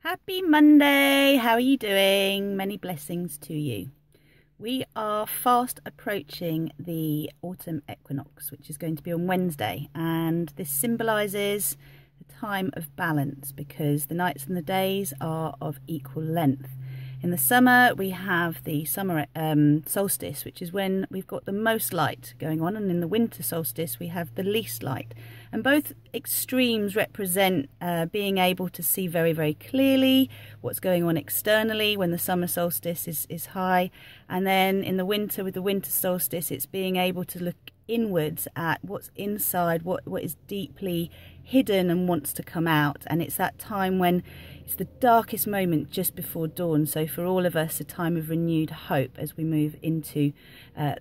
Happy Monday! How are you doing? Many blessings to you. We are fast approaching the autumn equinox, which is going to be on Wednesday, and this symbolises the time of balance because the nights and the days are of equal length. In the summer we have the summer solstice, which is when we've got the most light going on, and in the winter solstice we have the least light, and both extremes represent being able to see very, very clearly what's going on externally when the summer solstice is high, and then in the winter with the winter solstice it's being able to look inwards at what's inside, what is deeply hidden and wants to come out. And it's that time when it's the darkest moment just before dawn, so for all of us a time of renewed hope as we move into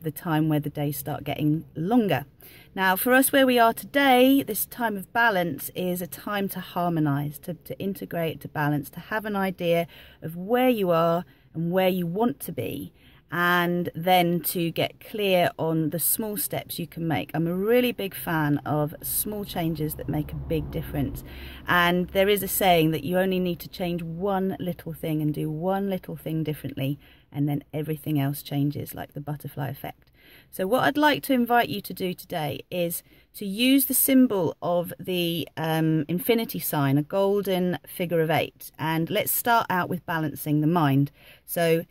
the time where the days start getting longer. Now for us where we are today, this time of balance is a time to harmonize, to integrate, to balance, to have an idea of where you are and where you want to be, and then to get clear on the small steps you can make. I'm a really big fan of small changes that make a big difference, and there is a saying that you only need to change one little thing and do one little thing differently, and then everything else changes, like the butterfly effect. So what I'd like to invite you to do today is to use the symbol of the infinity sign, a golden figure of 8, and let's start out with balancing the mind. So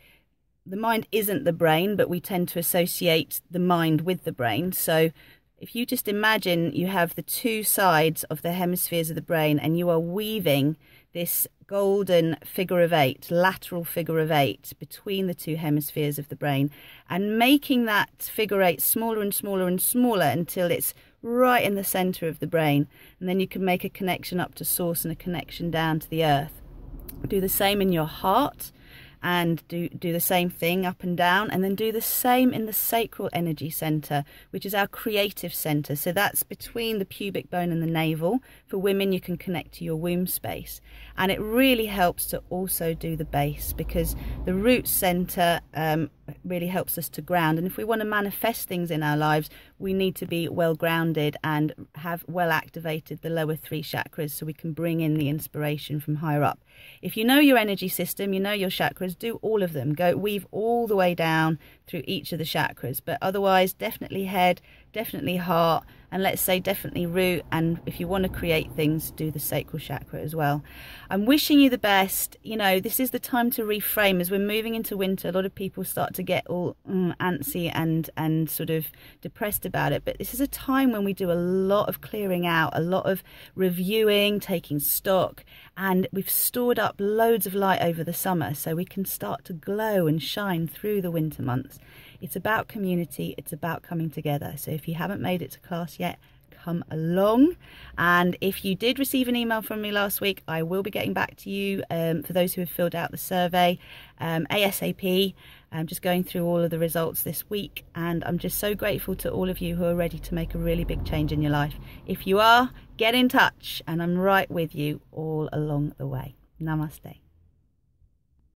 the mind isn't the brain, but we tend to associate the mind with the brain. So if you just imagine you have the two sides of the hemispheres of the brain and you are weaving this golden figure of 8, lateral figure of 8 between the two hemispheres of the brain, and making that figure 8 smaller and smaller and smaller until it's right in the center of the brain. And then you can make a connection up to source and a connection down to the earth. Do the same in your heart, and do the same thing up and down, and then do the same in the sacral energy center, which is our creative center. So that's between the pubic bone and the navel. For women, you can connect to your womb space, and it really helps to also do the base, because the root center really helps us to ground. And if we want to manifest things in our lives, we need to be well grounded and have well activated the lower 3 chakras, so we can bring in the inspiration from higher up. If you know your energy system, you know your chakras, do all of them. Go weave all the way down through each of the chakras, but otherwise definitely head, definitely heart, and let's say definitely root. And if you want to create things, do the sacral chakra as well. I'm wishing you the best. You know, this is the time to reframe. As we're moving into winter, a lot of people start to get all antsy and sort of depressed about it, but this is a time when we do a lot of clearing out, a lot of reviewing, taking stock, and we've stored up loads of light over the summer, so we can start to glow and shine through the winter months. It's about community, it's about coming together. So if you haven't made it to class yet, come along. And if you did receive an email from me last week, I will be getting back to you for those who have filled out the survey ASAP. I'm just going through all of the results this week, and I'm just so grateful to all of you who are ready to make a really big change in your life. If you are, get in touch, and I'm right with you all along the way. Namaste.